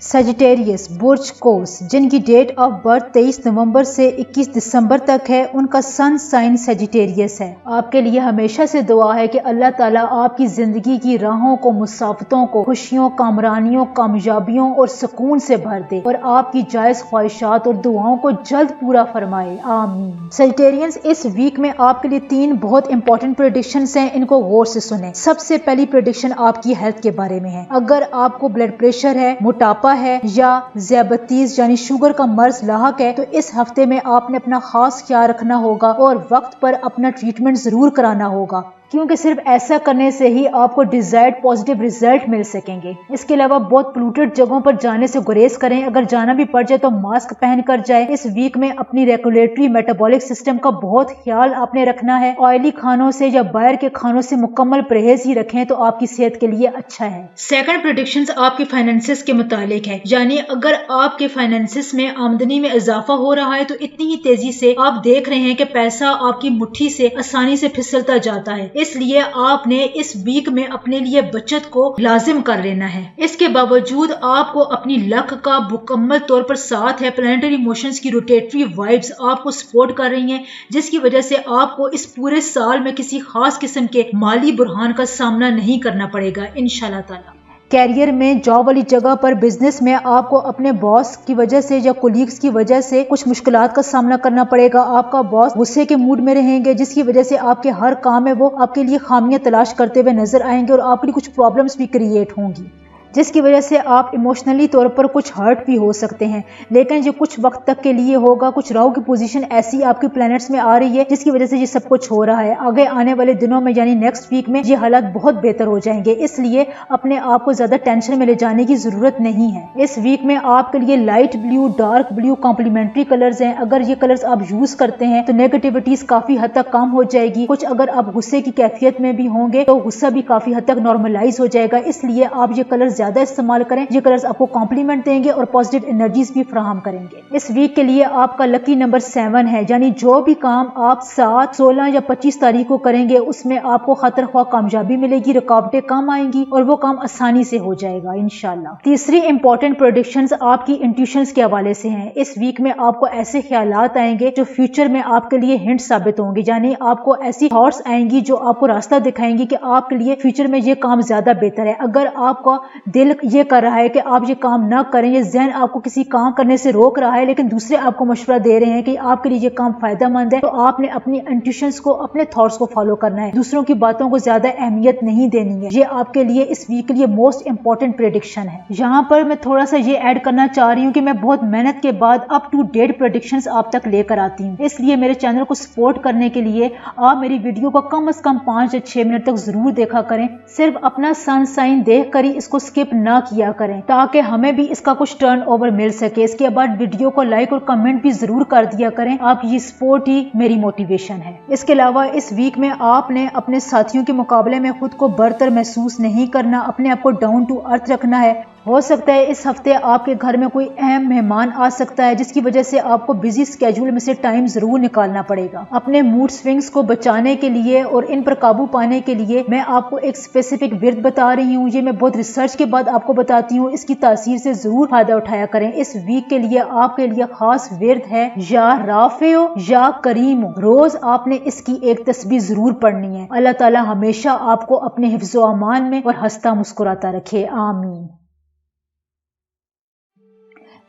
سیجیٹیریس برج قوس، جن کی ڈیٹ آف برتھ 23 نومبر سے 21 دسمبر تک ہے، ان کا سن سائن سیجیٹیریس ہے۔ آپ کے لیے ہمیشہ سے دعا ہے کہ اللہ تعالیٰ آپ کی زندگی کی راہوں کو، مسافتوں کو خوشیوں، کامرانیوں، کامیابیوں اور سکون سے بھر دے اور آپ کی جائز خواہشات اور دعاؤں کو جلد پورا فرمائے، آمین۔ سیجیٹیرینز، اس ویک میں آپ کے لیے 3 بہت امپورٹنٹ پریڈکشنز ہیں، ان کو غور سے سنیں۔ سب سے پہلی پریڈکشن آپ کی ہیلتھ کے بارے میں ہے۔ اگر آپ کو بلڈ پریشر ہے، موٹاپا ہے یا ذیابیطس یعنی شوگر کا مرض لاحق ہے تو اس ہفتے میں آپ نے اپنا خاص خیال رکھنا ہوگا اور وقت پر اپنا ٹریٹمنٹ ضرور کرانا ہوگا، کیونکہ صرف ایسا کرنے سے ہی آپ کو ڈیزائرڈ پازیٹیو ریزلٹ مل سکیں گے۔ اس کے علاوہ بہت پولوٹڈ جگہوں پر جانے سے گریز کریں، اگر جانا بھی پڑ جائے تو ماسک پہن کر جائے۔ اس ویک میں اپنی ریگولیٹری میٹابولک سسٹم کا بہت خیال آپ نے رکھنا ہے۔ آئلی کھانوں سے یا باہر کے کھانوں سے مکمل پرہیز ہی رکھیں تو آپ کی صحت کے لیے اچھا ہے۔ سیکنڈ پریڈکشنز آپ کے فائنینسز کے متعلق ہے، یعنی اگر آپ کے فائنینسز میں آمدنی میں اضافہ ہو رہا ہے تو اتنی ہی تیزی سے آپ دیکھ رہے ہیں کہ پیسہ آپ کی مٹھی سے آسانی سے پھسلتا جاتا ہے، اس لیے آپ نے اس ویک میں اپنے لیے بچت کو لازم کر لینا ہے۔ اس کے باوجود آپ کو اپنی لک کا مکمل طور پر ساتھ ہے۔ پلانیٹری موشنز کی روٹیٹری وائبز آپ کو سپورٹ کر رہی ہیں، جس کی وجہ سے آپ کو اس پورے سال میں کسی خاص قسم کے مالی بحران کا سامنا نہیں کرنا پڑے گا انشاءاللہ تعالی۔ کیریئر میں، جاب والی جگہ پر، بزنس میں آپ کو اپنے باس کی وجہ سے یا کولیگز کی وجہ سے کچھ مشکلات کا سامنا کرنا پڑے گا۔ آپ کا باس غصے کے موڈ میں رہیں گے، جس کی وجہ سے آپ کے ہر کام میں وہ آپ کے لیے خامیاں تلاش کرتے ہوئے نظر آئیں گے اور آپ کے لیے کچھ پرابلمز بھی کریٹ ہوں گی، جس کی وجہ سے آپ ایموشنلی طور پر کچھ ہرٹ بھی ہو سکتے ہیں، لیکن یہ کچھ وقت تک کے لیے ہوگا۔ کچھ راہو کی پوزیشن ایسی آپ کے پلانٹس میں آ رہی ہے جس کی وجہ سے یہ سب کچھ ہو رہا ہے۔ آگے آنے والے دنوں میں یعنی نیکسٹ ویک میں یہ حالات بہت بہتر ہو جائیں گے، اس لیے اپنے آپ کو زیادہ ٹینشن میں لے جانے کی ضرورت نہیں ہے۔ اس ویک میں آپ کے لیے light blue, dark blue complementary colours ہیں۔ اگر یہ کلرز آپ یوز کرتے ہیں تو نیگیٹیوٹیز کافی حد تک کم ہو جائے گی۔ کچھ اگر آپ غصے کی کیفیت میں بھی ہوں گے تو غصہ بھی کافی حد تک نارملائز ہو جائے گا، اس لیے آپ یہ کلر زیادہ استعمال کریں۔ یہ کلرز آپ کو کمپلیمنٹ دیں گے اور پازیٹیو انرجیز بھی فراہم کریں گے۔ اس ویک کے لیے آپ کا لکی نمبر 7 ہے، یعنی جو بھی کام آپ 7، 16 یا 25 تاریخ کو کریں گے اس میں آپ کو خاطر خواہ کامیابی ملے گی، رکاوٹیں کم آئیں گی اور وہ کام آسانی سے ہو جائے گا انشاءاللہ۔ تیسری امپورٹنٹ پریڈکشنز آپ کی انٹیوشنز کے حوالے سے ہیں۔ اس ویک میں آپ کو ایسے خیالات آئیں گے جو فیوچر میں آپ کے لیے ہنٹ ثابت ہوں گے، یعنی آپ کو ایسی تھاٹس آئیں گی جو آپ کو راستہ دکھائیں گی کہ آپ کے لیے فیوچر میں یہ کام زیادہ بہتر ہے۔ اگر آپ کا دل یہ کر رہا ہے کہ آپ یہ کام نہ کریں، یہ ذہن آپ کو کسی کام کرنے سے روک رہا ہے، لیکن دوسرے آپ کو مشورہ دے رہے ہیں کہ آپ کے لیے یہ کام فائدہ مند ہے، تو آپ نے اپنی انٹیوشنز کو، اپنے تھاٹس کو فالو کرنا ہے، دوسروں کی باتوں کو زیادہ اہمیت نہیں دینی ہے۔ یہ آپ کے لیے اس ویک کے لیے موسٹ امپورٹنٹ پریڈکشن ہے۔ یہاں پر میں تھوڑا سا یہ ایڈ کرنا چاہ رہی ہوں کہ میں بہت محنت کے بعد اپ ٹو ڈیٹ پریڈکشنز آپ تک لے کر آتی ہوں، اس لیے میرے چینل کو سپورٹ کرنے کے لیے آپ میری ویڈیو کو کم از کم 5 یا 6 منٹ تک ضرور دیکھا کریں، صرف اپنا سن سائن دیکھ کر ہی اس کو سکپ نہ کیا کریں تاکہ ہمیں بھی اس کا کچھ ٹرن اوور مل سکے۔ اس کے بعد ویڈیو کو لائک اور کمنٹ بھی ضرور کر دیا کریں، آپ کی سپورٹ ہی میری موٹیویشن ہے۔ اس کے علاوہ اس ویک میں آپ نے اپنے ساتھیوں کے مقابلے میں خود کو برتر محسوس نہیں کرنا، اپنے آپ کو ڈاؤن ٹو ارتھ رکھنا ہے۔ ہو سکتا ہے اس ہفتے آپ کے گھر میں کوئی اہم مہمان آ سکتا ہے جس کی وجہ سے آپ کو بزی اسکیڈول میں سے ٹائم ضرور نکالنا پڑے گا۔ اپنے موڈ سوئنگز کو بچانے کے لیے اور ان پر قابو پانے کے لیے میں آپ کو ایک اسپیسیفک ورد بتا رہی ہوں، یہ میں بہت ریسرچ کے بعد آپ کو بتاتی ہوں، اس کی تاثیر سے ضرور فائدہ اٹھایا کریں۔ اس ویک کے لیے آپ کے لیے خاص ورد ہے یا رافعو یا کریمو، روز آپ نے اس کی ایک تسبیح ضرور پڑھنی ہے۔ اللہ تعالی ہمیشہ آپ کو اپنے حفظ و امان میں اور ہنستا مسکراتا رکھے، آمین۔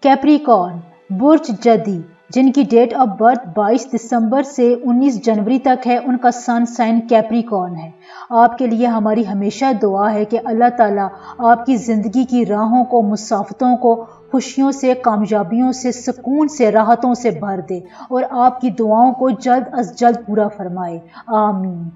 کیپریکارن، برج جدی، جن کی ڈیٹ آف برتھ 22 دسمبر سے 19 جنوری تک ہے، ان کا سن سائن کیپریکارن ہے۔ آپ کے لیے ہماری ہمیشہ دعا ہے کہ اللہ تعالیٰ آپ کی زندگی کی راہوں کو، مسافتوں کو خوشیوں سے، کامیابیوں سے، سکون سے، راحتوں سے بھر دے اور آپ کی دعاؤں کو جلد از جلد پورا فرمائے، آمین۔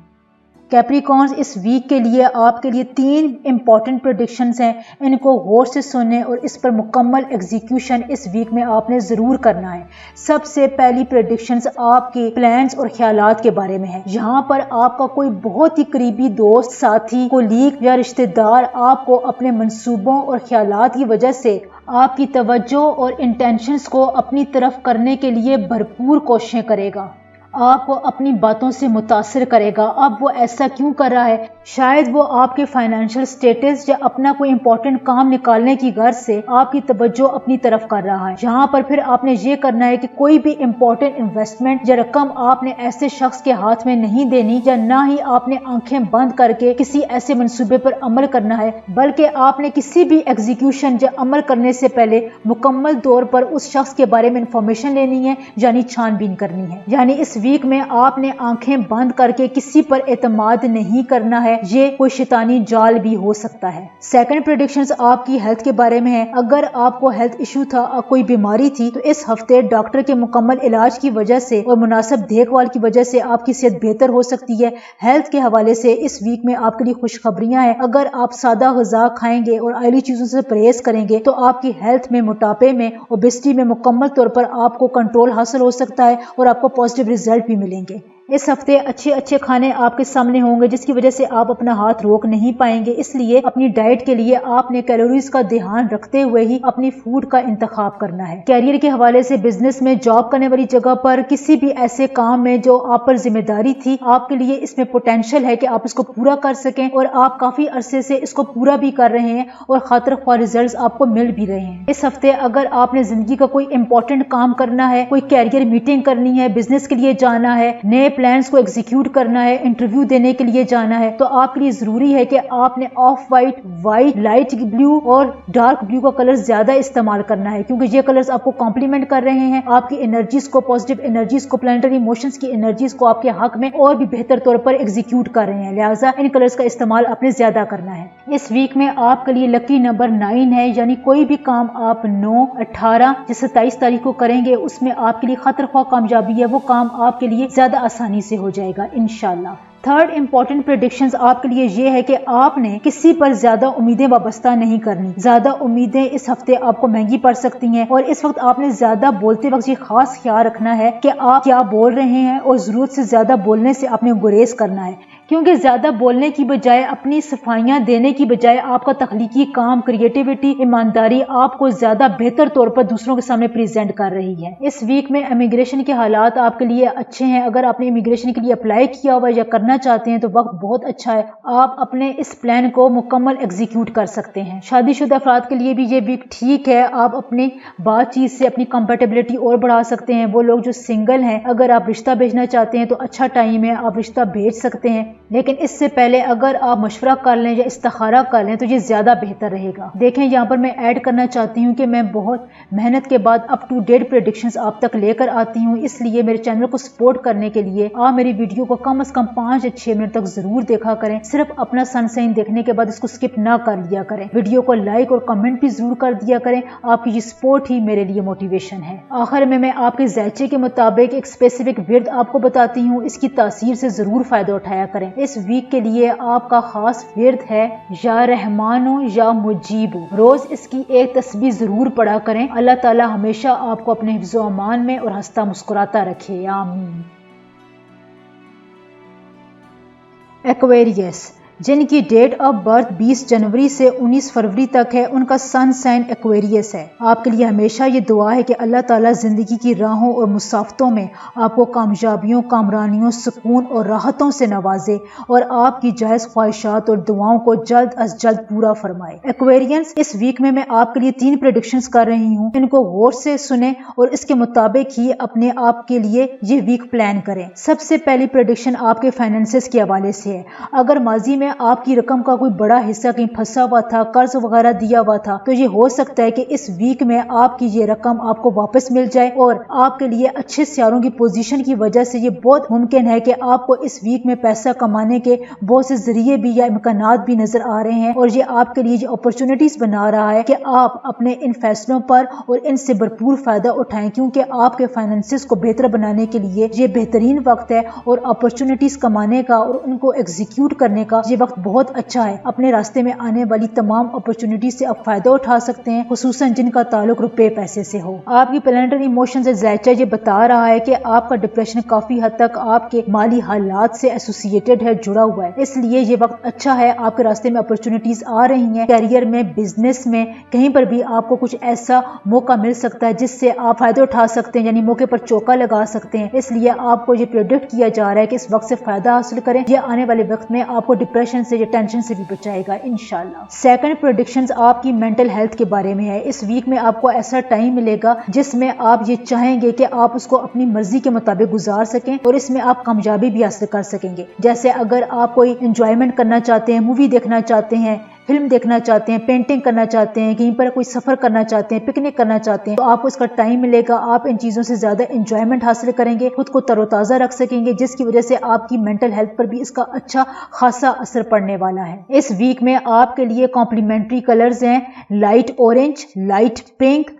کیپریکارنز، اس ویک کے لیے آپ کے لیے 3 امپورٹنٹ پریڈکشنز ہیں، ان کو غور سے سنیں اور اس پر مکمل ایگزیکیوشن اس ویک میں آپ نے ضرور کرنا ہے۔ سب سے پہلی پریڈکشنز آپ کے پلانز اور خیالات کے بارے میں ہے۔ یہاں پر آپ کا کوئی بہت ہی قریبی دوست، ساتھی، کولیگ یا رشتہ دار آپ کو اپنے منصوبوں اور خیالات کی وجہ سے آپ کی توجہ اور انٹینشنز کو اپنی طرف کرنے کے لیے بھرپور کوششیں کرے گا، آپ کو اپنی باتوں سے متاثر کرے گا۔ اب وہ ایسا کیوں کر رہا ہے؟ شاید وہ آپ کے فائنینشیل سٹیٹس یا اپنا کوئی امپورٹنٹ کام نکالنے کی غرض سے آپ کی توجہ اپنی طرف کر رہا ہے۔ یہاں پر پھر آپ نے یہ کرنا ہے کہ کوئی بھی امپورٹنٹ انویسٹمنٹ یا رقم آپ نے ایسے شخص کے ہاتھ میں نہیں دینی، یا نہ ہی آپ نے آنکھیں بند کر کے کسی ایسے منصوبے پر عمل کرنا ہے، بلکہ آپ نے کسی بھی ایگزیکیوشن یا عمل کرنے سے پہلے مکمل طور پر اس شخص کے بارے میں انفارمیشن لینی ہے، یعنی چھان بین کرنی ہے۔ یعنی اس ویک میں آپ نے آنکھیں بند کر کے کسی پر اعتماد نہیں کرنا ہے، یہ کوئی شیطانی جال بھی ہو سکتا ہے۔ سیکنڈ پریڈکشنز آپ کی ہیلتھ کے بارے میں ہے۔ اگر آپ کو ہیلتھ ایشو تھا، کوئی بیماری تھی، تو اس ہفتے ڈاکٹر کے مکمل علاج کی وجہ سے اور مناسب دیکھ بھال کی وجہ سے آپ کی صحت بہتر ہو سکتی ہے۔ ہیلتھ کے حوالے سے اس ویک میں آپ کے لیے خوشخبریاں ہیں۔ اگر آپ سادہ غذا کھائیں گے اور آئلی چیزوں سے پرہیز کریں گے تو آپ کی ہیلتھ میں، موٹاپے میں، اوبیسٹی میں مکمل طور پر آپ کو کنٹرول حاصل ہو سکتا ہے اور آپ کو پازیٹیو رزلٹ بھی ملیں گے۔ اس ہفتے اچھے اچھے کھانے آپ کے سامنے ہوں گے جس کی وجہ سے آپ اپنا ہاتھ روک نہیں پائیں گے، اس لیے اپنی ڈائٹ کے لیے آپ نے کیلوریز کا دھیان رکھتے ہوئے ہی اپنی فوڈ کا انتخاب کرنا ہے۔ کیریئر کے حوالے سے بزنس میں، جاب کرنے والی جگہ پر، کسی بھی ایسے کام میں جو آپ پر ذمہ داری تھی، آپ کے لیے اس میں پوٹینشیل ہے کہ آپ اس کو پورا کر سکیں اور آپ کافی عرصے سے اس کو پورا بھی کر رہے ہیں اور خاطر خواہ ریزلٹس آپ کو مل بھی رہے ہیں۔ اس ہفتے اگر آپ نے زندگی کا کوئی امپورٹنٹ کام کرنا ہے، کوئی کیریئر میٹنگ کرنی ہے، بزنس کے لیے جانا ہے، نئے پلانز کو ایگزیکیوٹ کرنا ہے، انٹرویو دینے کے لیے جانا ہے، تو آپ کے لیے ضروری ہے کہ آپ نے off white, white, light blue اور ڈارک بلو کا کلر زیادہ استعمال کرنا ہے، کیونکہ یہ کلرز آپ کو کمپلیمنٹ کر رہے ہیں، آپ کی انرجیز کو، پازیٹیو انرجیز کو، پلانٹری موشنز کی انرجیز کو آپ کے حق میں اور بھی بہتر طور پر ایگزیکیوٹ کر رہے ہیں، لہٰذا ان کلرز کا استعمال آپ نے زیادہ کرنا ہے۔ اس ویک میں آپ کے لیے لکی نمبر 9 ہے، یعنی کوئی بھی کام آپ 9، 18 یا 27 تاریخ کو کریں گے، اس میں آپ کے لیے خاطر خواہ کامیابی ہے، وہ کام آپ کے لیے زیادہ آسانی سے ہو جائے گا انشاءاللہ۔ تھرڈ امپورٹنٹ پریڈکشنز آپ کے لیے یہ ہے کہ آپ نے کسی پر زیادہ امیدیں وابستہ نہیں کرنی۔ زیادہ امیدیں اس ہفتے آپ کو مہنگی پڑ سکتی ہیں، اور اس وقت آپ نے زیادہ بولتے وقت یہ خاص خیال رکھنا ہے کہ آپ کیا بول رہے ہیں، اور ضرورت سے زیادہ بولنے سے آپ نے گریز کرنا ہے، کیونکہ زیادہ بولنے کی بجائے، اپنی صفائیاں دینے کی بجائے، آپ کا تخلیقی کام، کریٹیوٹی، ایمانداری آپ کو زیادہ بہتر طور پر دوسروں کے سامنے پریزنٹ کر رہی ہے۔ اس ویک میں امیگریشن کے حالات آپ کے لیے اچھے ہیں۔ اگر آپ نے امیگریشن کے لیے اپلائی کیا ہوا یا کرنا چاہتے ہیں تو وقت بہت اچھا ہے، آپ اپنے اس پلان کو مکمل ایگزیکیوٹ کر سکتے ہیں۔ شادی شدہ افراد کے لیے بھی یہ ویک ٹھیک ہے، آپ اپنی بات چیت سے اپنی کمپیٹیبلٹی اور بڑھا سکتے ہیں۔ وہ لوگ جو سنگل ہیں، اگر آپ رشتہ بھیجنا چاہتے ہیں تو اچھا ٹائم ہے، آپ رشتہ بھیج سکتے ہیں۔ لیکن اس سے پہلے اگر آپ مشورہ کر لیں یا استخارہ کر لیں تو یہ زیادہ بہتر رہے گا۔ دیکھیں یہاں پر میں ایڈ کرنا چاہتی ہوں کہ میں بہت محنت کے بعد اپ ٹو ڈیٹ پریڈکشنز آپ تک لے کر آتی ہوں، اس لیے میرے چینل کو سپورٹ کرنے کے لیے آپ میری ویڈیو کو کم از کم 5 یا 6 منٹ تک ضرور دیکھا کریں۔ صرف اپنا سن سائن دیکھنے کے بعد اس کو سکپ نہ کر لیا کریں، ویڈیو کو لائک اور کمنٹ بھی ضرور کر دیا کریں، آپ کی یہ سپورٹ ہی میرے لیے موٹیویشن ہے۔ آخر میں آپ کے ذائچے کے مطابق ایک اسپیسیفک ورد آپ کو بتاتی ہوں، اس کی تاثیر سے ضرور فائدہ اٹھایا کریں۔ اس ویک کے لیے آپ کا خاص ورد ہے یا رحمانو یا مجیبو، روز اس کی ایک تسبیح ضرور پڑھا کریں۔ اللہ تعالی ہمیشہ آپ کو اپنے حفظ و امان میں اور ہنستا مسکراتا رکھے، آمین۔ ایکویریس، جن کی ڈیٹ آف برتھ 20 جنوری سے 19 فروری تک ہے، ان کا سن سائن ایکویریس ہے۔ آپ کے لیے ہمیشہ یہ دعا ہے کہ اللہ تعالیٰ زندگی کی راہوں اور مسافتوں میں آپ کو کامیابیوں، کامرانیوں، سکون اور راحتوں سے نوازے اور آپ کی جائز خواہشات اور دعاؤں کو جلد از جلد پورا فرمائے۔ ایکویرینس، اس ویک میں آپ کے لیے 3 پریڈکشنز کر رہی ہوں، ان کو غور سے سنیں اور اس کے مطابق ہی اپنے آپ کے لیے یہ ویک پلان کریں۔ سب سے پہلی پریڈکشن آپ کے فائنینسز کے حوالے سے ہے۔ اگر ماضی میں آپ کی رقم کا کوئی بڑا حصہ کہیں پھنسا ہوا تھا، قرض وغیرہ دیا ہوا تھا، تو یہ ہو سکتا ہے کہ اس ویک میں آپ کی یہ رقم آپ کو واپس مل جائے اور آپ کے لیے اچھے سیاروں کی پوزیشن کی وجہ سے یہ بہت ممکن ہے کہ آپ کو اس ویک میں پیسہ کمانے کے بہت سے ذریعے بھی یا امکانات بھی نظر آ رہے ہیں، اور یہ آپ کے لیے یہ اپرچونٹیز بنا رہا ہے کہ آپ اپنے ان فیصلوں پر اور ان سے بھرپور فائدہ اٹھائیں، کیونکہ آپ کے فائنینسز کو بہتر بنانے کے لیے یہ بہترین وقت ہے اور اپرچونٹیز کمانے کا اور ان کو ایگزیکیوٹ کرنے کا یہ وقت بہت اچھا ہے۔ اپنے راستے میں آنے والی تمام اپرچونٹیز سے آپ فائدہ اٹھا سکتے ہیں، خصوصاً جن کا تعلق روپے پیسے سے ہو۔ آپ کی پلانٹری ایموشن سے ذائچہ یہ بتا رہا ہے کہ آپ کا ڈپریشن کافی حد تک آپ کے مالی حالات سے ایسوسیٹڈ ہے، جڑا ہوا ہے، اس لیے یہ وقت اچھا ہے۔ آپ کے راستے میں اپرچونٹیز آ رہی ہیں، کیریئر میں، بزنس میں، کہیں پر بھی آپ کو کچھ ایسا موقع مل سکتا ہے جس سے آپ فائدہ اٹھا سکتے ہیں، یعنی موقع پر چوکا لگا سکتے ہیں۔ اس لیے آپ کو یہ پریڈکٹ کیا جا رہا ہے کہ اس وقت سے فائدہ حاصل کریں، یہ آنے والے وقت میں آپ کو ڈپریشن سے یا ٹینشن سے بھی بچائے گا انشاءاللہ۔ سیکنڈ پریڈکشنز آپ کی مینٹل ہیلتھ کے بارے میں ہے۔ اس ویک میں آپ کو ایسا ٹائم ملے گا جس میں آپ یہ چاہیں گے کہ آپ اس کو اپنی مرضی کے مطابق گزار سکیں اور اس میں آپ کامیابی بھی حاصل کر سکیں گے۔ جیسے اگر آپ کوئی انجوائمنٹ کرنا چاہتے ہیں، مووی دیکھنا چاہتے ہیں، فلم دیکھنا چاہتے ہیں، پینٹنگ کرنا چاہتے ہیں، کہیں پر کوئی سفر کرنا چاہتے ہیں، پکنک کرنا چاہتے ہیں، تو آپ کو اس کا ٹائم ملے گا۔ آپ ان چیزوں سے زیادہ انجوائمنٹ حاصل کریں گے، خود کو تر و تازہ رکھ سکیں گے، جس کی وجہ سے آپ کی مینٹل ہیلتھ پر بھی اس کا اچھا خاصا اثر پڑنے والا ہے۔ اس ویک میں آپ کے لیے کمپلیمنٹری کلرز ہیں light orange, light pink,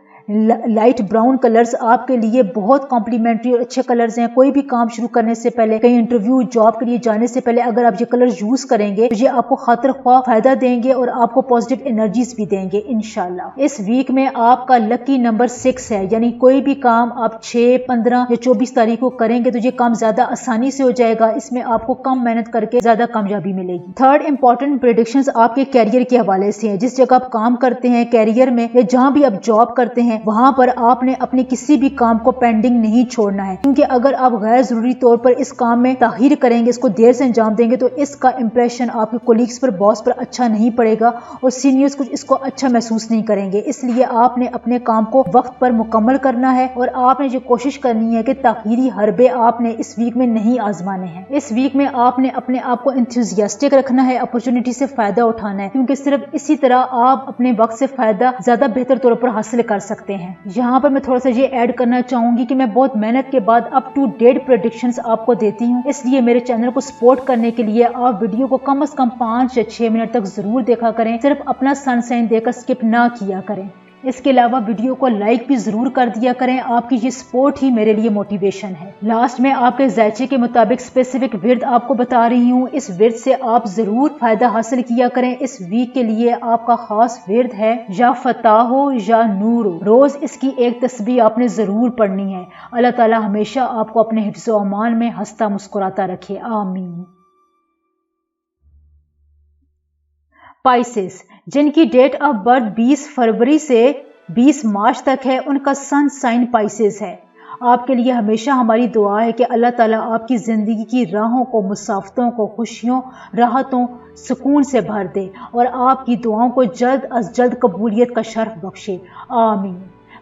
light brown colours آپ کے لیے بہت کمپلیمنٹری اور اچھے کلرز ہیں۔ کوئی بھی کام شروع کرنے سے پہلے، کہیں انٹرویو، جاب کے لیے جانے سے پہلے اگر آپ یہ کلرز یوز کریں گے تو یہ آپ کو خاطر خواہ فائدہ دیں گے اور آپ کو پازیٹیو انرجیز بھی دیں گے انشاءاللہ۔ اس ویک میں آپ کا لکی نمبر 6 ہے، یعنی کوئی بھی کام آپ 6، 15 یا 24 تاریخ کو کریں گے تو یہ کام زیادہ آسانی سے ہو جائے گا، اس میں آپ کو کم محنت کر کے زیادہ کامیابی ملے گی۔ تھرڈ امپورٹنٹ پریڈکشنز آپ کے کیریئر کے حوالے سے ہیں۔ جس جگہ آپ کام کرتے ہیں، کیریئر میں یا جہاں بھی آپ جاب کرتے ہیں، وہاں پر آپ نے اپنے کسی بھی کام کو پینڈنگ نہیں چھوڑنا ہے، کیونکہ اگر آپ غیر ضروری طور پر اس کام میں تاخیر کریں گے، اس کو دیر سے انجام دیں گے تو اس کا امپریشن آپ کے کولیگز پر، باس پر اچھا نہیں پڑے گا اور سینئرز کچھ اس کو اچھا محسوس نہیں کریں گے۔ اس لیے آپ نے اپنے کام کو وقت پر مکمل کرنا ہے اور آپ نے یہ کوشش کرنی ہے کہ تاخیری حربے آپ نے اس ویک میں نہیں آزمانے ہیں۔ اس ویک میں آپ نے اپنے آپ کو انتھوزیاسٹک رکھنا ہے، اپرچونٹی سے فائدہ اٹھانا ہے، کیونکہ صرف اسی طرح آپ اپنے وقت سے فائدہ زیادہ بہتر طور پر حاصل کر سکتے ہیں۔ یہاں پر میں تھوڑا سا یہ ایڈ کرنا چاہوں گی کہ میں بہت محنت کے بعد اپ ٹو ڈیٹ پریڈکشنز آپ کو دیتی ہوں، اس لیے میرے چینل کو سپورٹ کرنے کے لیے آپ ویڈیو کو کم از کم 5 یا 6 منٹ تک ضرور دیکھا کریں، صرف اپنا سن سائن دے کر سکپ نہ کیا کریں۔ اس کے علاوہ ویڈیو کو لائک بھی ضرور کر دیا کریں، آپ کی یہ سپورٹ ہی میرے لیے موٹیویشن ہے۔ لاسٹ میں آپ کے ذائچے کے مطابق اسپیسیفک ورد آپ کو بتا رہی ہوں، اس ورد سے آپ ضرور فائدہ حاصل کیا کریں۔ اس ویک کے لیے آپ کا خاص ورد ہے یا فتح ہو یا نور ہو، روز اس کی ایک تسبیح آپ نے ضرور پڑھنی ہے۔ اللہ تعالی ہمیشہ آپ کو اپنے حفظ و امان میں ہنستا مسکراتا رکھے، آمین۔ پائسس، جن کی ڈیٹ آف برتھ 20 فروری سے 20 مارچ تک ہے، ان کا سن سائن پائسس ہے۔ آپ کے لیے ہمیشہ ہماری دعا ہے کہ اللہ تعالیٰ آپ کی زندگی کی راہوں کو، مسافتوں کو خوشیوں، راحتوں، سکون سے بھر دے اور آپ کی دعاؤں کو جلد از جلد قبولیت کا شرف بخشے، آمین۔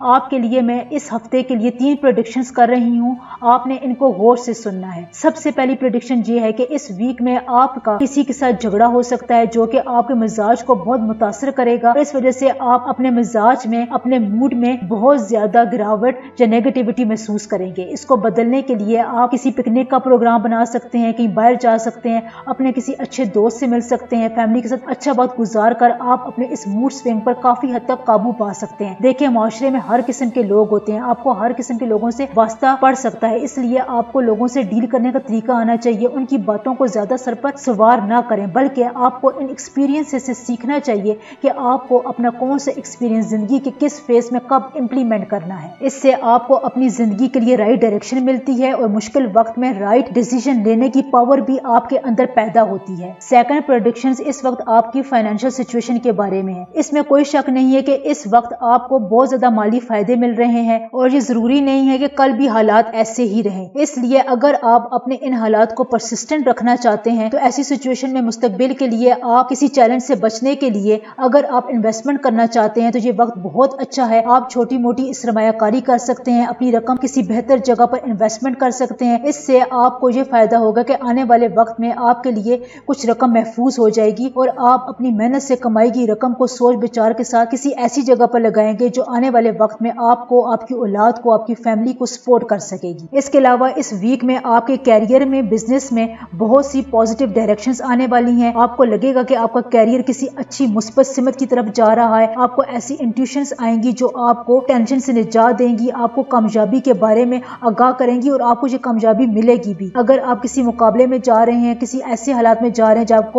آپ کے لیے میں اس ہفتے کے لیے 3 پریڈکشنز کر رہی ہوں، آپ نے ان کو غور سے سننا ہے۔ سب سے پہلی پریڈکشن یہ ہے کہ اس ویک میں آپ کا کسی کے ساتھ جھگڑا ہو سکتا ہے جو کہ آپ کے مزاج کو بہت متاثر کرے گا، اس وجہ سے آپ اپنے مزاج میں، اپنے موڈ میں بہت زیادہ گراوٹ یا نیگیٹیوٹی محسوس کریں گے۔ اس کو بدلنے کے لیے آپ کسی پکنک کا پروگرام بنا سکتے ہیں، کہیں باہر جا سکتے ہیں، اپنے کسی اچھے دوست سے مل سکتے ہیں، فیملی کے ساتھ اچھا وقت گزار کر آپ اپنے اس موڈ سوئنگ پر کافی حد تک قابو پا سکتے ہیں۔ دیکھیں، معاشرے میں ہر قسم کے لوگ ہوتے ہیں، آپ کو ہر قسم کے لوگوں سے واسطہ پڑ سکتا ہے، اس لیے آپ کو لوگوں سے ڈیل کرنے کا طریقہ آنا چاہیے۔ ان کی باتوں کو زیادہ سر پر سوار نہ کریں، بلکہ آپ کو ان ایکسپیرینس سے سیکھنا چاہیے کہ آپ کو اپنا کون سا ایکسپیرینس زندگی کے کس فیز میں کب امپلیمنٹ کرنا ہے۔ اس سے آپ کو اپنی زندگی کے لیے رائٹ ڈائریکشن ملتی ہے اور مشکل وقت میں رائٹ ڈیسیژن لینے کی پاور بھی آپ کے اندر پیدا ہوتی ہے۔ سیکنڈ پریڈکشنز اس وقت آپ کی فائنینشیل سچویشن کے بارے میں ہے۔ اس میں کوئی شک نہیں ہے کہ اس وقت آپ کو بہت زیادہ مالی فائدے مل رہے ہیں اور یہ ضروری نہیں ہے کہ کل بھی حالات ایسے ہی رہیں۔ اس لیے اگر آپ اپنے ان حالات کو پرسسٹنٹ رکھنا چاہتے ہیں تو ایسی سچویشن میں مستقبل کے لیے آپ کسی چیلنج سے بچنے کے لیے اگر آپ انویسٹمنٹ کرنا چاہتے ہیں تو یہ وقت بہت اچھا ہے۔ آپ چھوٹی موٹی سرمایہ کاری کر سکتے ہیں، اپنی رقم کسی بہتر جگہ پر انویسٹمنٹ کر سکتے ہیں۔ اس سے آپ کو یہ فائدہ ہوگا کہ آنے والے وقت میں آپ کے لیے کچھ رقم محفوظ ہو جائے گی اور آپ اپنی محنت سے کمائی گئی رقم کو سوچ بچار کے ساتھ کسی ایسی جگہ پر لگائیں گے جو آنے والے وقت میں آپ کو، آپ کی اولاد کو، آپ کی فیملی کو سپورٹ کر سکے گی۔ اس کے علاوہ اس ویک میں آپ کے کیریئر میں، بزنس میں بہت سی پازیٹیو ڈائریکشنز آنے والی ہیں۔ آپ کو لگے گا کہ آپ کا کیریئر کسی اچھی مثبت سمت کی طرف جا رہا ہے۔ آپ کو ایسی انٹیوشنز آئیں گی جو آپ کو ٹینشن سے نجات دیں گی، آپ کو کامیابی کے بارے میں آگاہ کریں گی اور آپ کو یہ کامیابی ملے گی بھی۔ اگر آپ کسی مقابلے میں جا رہے ہیں، کسی ایسے حالات میں جا رہے ہیں جب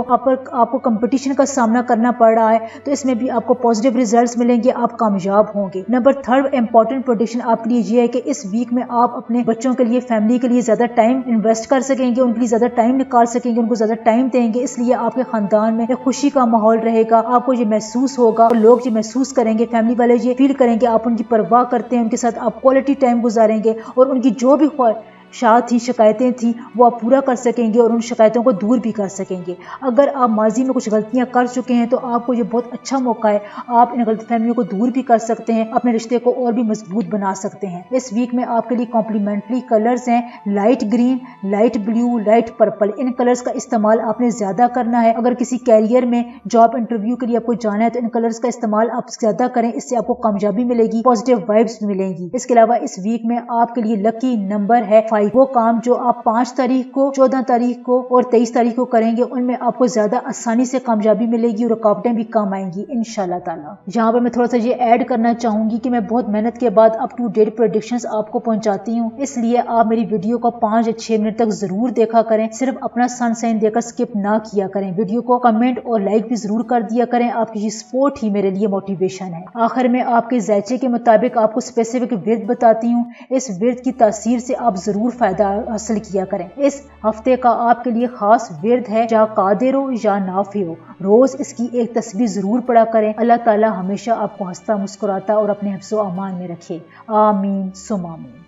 آپ کو کمپٹیشن کا سامنا کرنا پڑ رہا ہے تو اس میں بھی آپ کو پازیٹیو ریزلٹس ملیں گے، آپ کامیاب ہوں گے۔ نمبر 3 امپورٹنٹ پریڈکشن آپ کے لیے یہ ہے کہ اس ویک میں آپ اپنے بچوں کے لیے، فیملی کے لیے زیادہ ٹائم انویسٹ کر سکیں گے، ان کے لیے زیادہ ٹائم نکال سکیں گے، ان کو زیادہ ٹائم دیں گے۔ اس لیے آپ کے خاندان میں ایک خوشی کا ماحول رہے گا، آپ کو یہ محسوس ہوگا اور لوگ یہ محسوس کریں گے، فیملی والے یہ فیل کریں گے آپ ان کی پرواہ کرتے ہیں، ان کے ساتھ آپ کوالٹی ٹائم گزاریں گے اور ان کی جو بھی شکایتیں تھیں وہ آپ پورا کر سکیں گے اور ان شکایتوں کو دور بھی کر سکیں گے۔ اگر آپ ماضی میں کچھ غلطیاں کر چکے ہیں تو آپ کو یہ بہت اچھا موقع ہے، آپ ان غلط فہمیوں کو دور بھی کر سکتے ہیں، اپنے رشتے کو اور بھی مضبوط بنا سکتے ہیں۔ اس ویک میں آپ کے لیے کمپلیمنٹری کلرز ہیں light green, light blue, light purple. ان کلرز کا استعمال آپ نے زیادہ کرنا ہے۔ اگر کسی کیریئر میں جاب انٹرویو کے لیے آپ کو جانا ہے تو ان کلرز کا استعمال آپ زیادہ کریں، اس سے آپ کو کامیابی ملے گی، پازیٹیو وائبس ملیں گی۔ اس کے علاوہ اس ویک میں آپ کے لیے لکی نمبر ہے 5۔ وہ کام جو آپ 5 تاریخ کو، 14 تاریخ کو اور 23 تاریخ کو کریں گے ان میں آپ کو زیادہ آسانی سے کامیابی ملے گی اور رکاوٹیں بھی کم آئیں گی انشاءاللہ تعالی۔ یہاں پہ میں تھوڑا سا یہ ایڈ کرنا چاہوں گی کہ میں بہت محنت کے بعد اپ ٹو ڈیٹ پریڈکشنز آپ کو پہنچاتی ہوں، اس لیے آپ میری ویڈیو کو 5 یا 6 منٹ تک ضرور دیکھا کریں، صرف اپنا سن سائن دے کر سکپ نہ کیا کریں، ویڈیو کو کمنٹ اور لائک بھی ضرور کر دیا کریں، آپ کی یہ سپورٹ ہی میرے لیے موٹیویشن ہے۔ آخر میں آپ کے ذائچے کے مطابق آپ کو اسپیسیفک ورد بتاتی ہوں، اس ورد کی تاثیر سے آپ ضرور فائدہ حاصل کیا کریں۔ اس ہفتے کا آپ کے لیے خاص ورد ہے یا قادر ہو یا نافع ہو، روز اس کی ایک تسبیح ضرور پڑھا کریں۔ اللہ تعالی ہمیشہ آپ کو ہنستا مسکراتا اور اپنے حفظ و امان میں رکھے، آمین ثم آمین۔